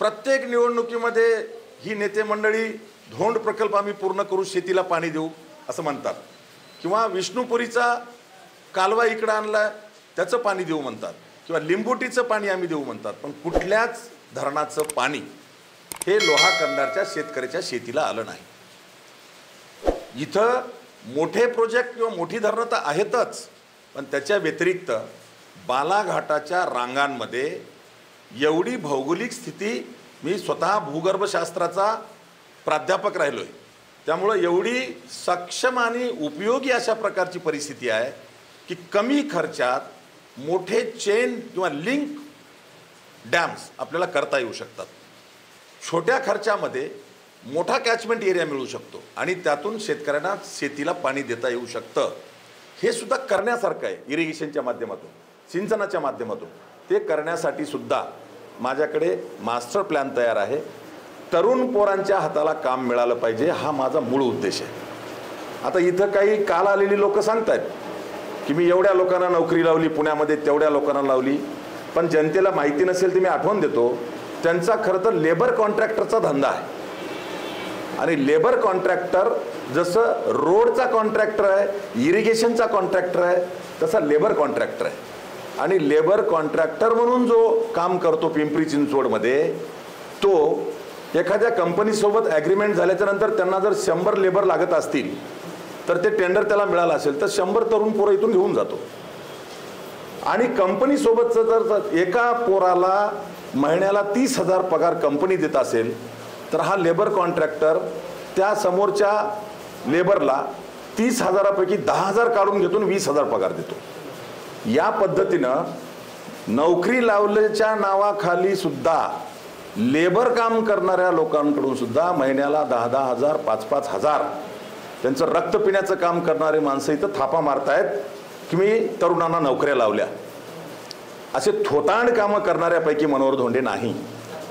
प्रत्येक निवडणुकीमध्ये ही नेते मंडळी धोंड प्रकल्प आम्ही पूर्ण करू, शेतीला पाणी देऊ असं म्हणतात, किंवा विष्णुपुरीचा कालवा इकडे आणला त्याचं पाणी देऊ म्हणतात, किंवा लिंबोटीचं पाणी आम्ही देऊ म्हणतात, पण कुठल्याच धरणाचं पाणी हे लोहा कंधारच्या शेतकऱ्याच्या शेतीला आलं नाही। इथं मोठे प्रोजेक्ट किंवा मोठी धरणं तर आहेतच, पण त्याच्या व्यतिरिक्त बालाघाटाच्या रांगांमध्ये एवढी भौगोलिक स्थिती, मी स्वतः भूगर्भशास्त्राचा प्राध्यापक राहिलोय, त्यामुळे एवढी सक्षम आणि उपयोगी अशा प्रकारची परिस्थिती आहे की कमी खर्चात मोठे चेन किंवा लिंक डॅम्स आपल्याला करता येऊ शकतात। छोट्या खर्चामध्ये मोठा कॅचमेंट एरिया मिळू शकतो आणि त्यातून शेतकऱ्यांना शेतीला पाणी देता येऊ शकतं। हे सुद्धा करण्यासारखं आहे इरिगेशनच्या माध्यमातून, सिंचनाच्या माध्यमातून। ते करण्यासाठी सुद्धा माझ्याकडे मास्टर प्लॅन तयार आहे। तरुण पोरांच्या हाताला काम मिळालं पाहिजे, हा माझा मूळ उद्देश आहे। आता इथं काही काल आलेली लोक सांगतात की मी एवढ्या लोकांना नोकरी लावली पुण्यामध्ये, तेवढ्या लोकांना लावली, पण जनतेला माहिती नसेल ते मी आठवण देतो, त्यांचा खरं तर लेबर कॉन्ट्रॅक्टरचा धंदा आहे। आणि लेबर कॉन्ट्रॅक्टर जसं रोडचा कॉन्ट्रॅक्टर आहे, इरिगेशनचा कॉन्ट्रॅक्टर आहे, तसा लेबर कॉन्ट्रॅक्टर आहे। आणि लेबर कॉन्ट्रॅक्टर म्हणून जो काम करतो पिंपरी चिंचवडमध्ये, तो एखाद्या कंपनीसोबत ॲग्रीमेंट झाल्याच्या नंतर त्यांना जर 100 लेबर लागत असतील तर ते टेंडर त्याला मिळालं असेल तर 100 तरुण पोरं इथून घेऊन जातो। आणि कंपनीसोबतचं जर एका पोराला महिन्याला 30,000 पगार कंपनी देत असेल तर हा लेबर कॉन्ट्रॅक्टर त्या समोरच्या लेबरला 30,000पैकी 10,000 काढून घेतो, 20,000 पगार देतो। या पद्धतीनं नोकरी लावल्याच्या नावाखाली सुद्धा लेबर काम करणाऱ्या लोकांकडून सुद्धा महिन्याला 10,000 5,000 त्यांचं रक्त पिण्याचं काम करणारे माणसं इथं थापा मारतायत की मी तरुणांना नोकऱ्या लावल्या। असे थोतांड कामं करणाऱ्यापैकी मनोहर धोंडे नाही।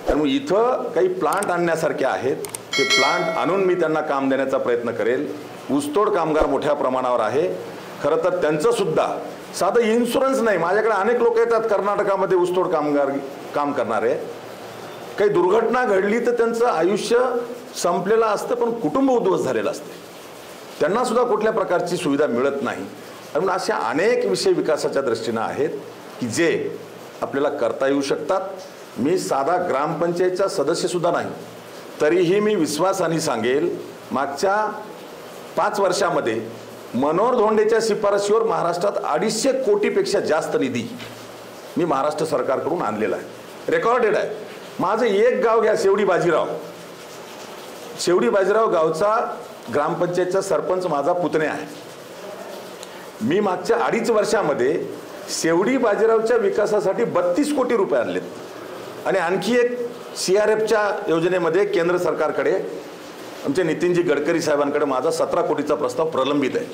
त्यामुळे इथं काही प्लांट आणण्यासारखे आहेत, ते प्लांट आणून मी त्यांना काम देण्याचा प्रयत्न करेल। ऊसतोड कामगार मोठ्या प्रमाणावर आहे, खरं तर त्यांचं सुद्धा साधं इन्शुरन्स नाही। माझ्याकडे अनेक लोक येतात कर्नाटकामध्ये ऊसतोड कामगार काम करणारे, काही दुर्घटना घडली तर त्यांचं आयुष्य संपलेलं असतं पण कुटुंब उद्ध्वस्त झालेलं असतं, त्यांना सुद्धा कुठल्या प्रकारची सुविधा मिळत नाही। म्हणून अशा अनेक विषय विकासाच्या दृष्टीने आहेत की जे आपल्याला करता येऊ शकतात। मी साधा ग्रामपंचायतचा सदस्य सुद्धा नाही, तरीही मी विश्वासाने सांगेल मागच्या 5 वर्षामध्ये मनोहर धोंडेच्या शिफारशीवर महाराष्ट्रात 250 कोटीपेक्षा जास्त निधी मी महाराष्ट्र सरकारकडून आणलेला आहे, रेकॉर्डेड आहे। माझं एक गाव घ्या, शेवडी बाजीराव गावचा ग्रामपंचायतचा सरपंच माझा पुतण्या आहे। मी मागच्या 2.5 वर्षामध्ये शेवडी बाजीरावच्या विकासासाठी 32 कोटी रुपये आणलेत आणि आणखी एक CRFच्या योजनेमध्ये केंद्र सरकारकडे आमचे नितीनजी गडकरी साहेबांकडे माझा 17 कोटीचा प्रस्ताव प्रलंबित आहे।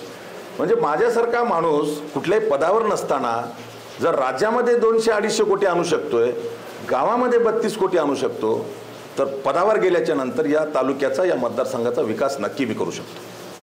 म्हणजे माझ्यासारखा माणूस कुठल्याही पदावर नसताना जर राज्यामध्ये 200-250 कोटी आणू शकतोय, गावामध्ये 32 कोटी आणू शकतो, तर पदावर गेल्याच्या नंतर या तालुक्याचा, या मतदारसंघाचा विकास नक्की मी करू शकतो।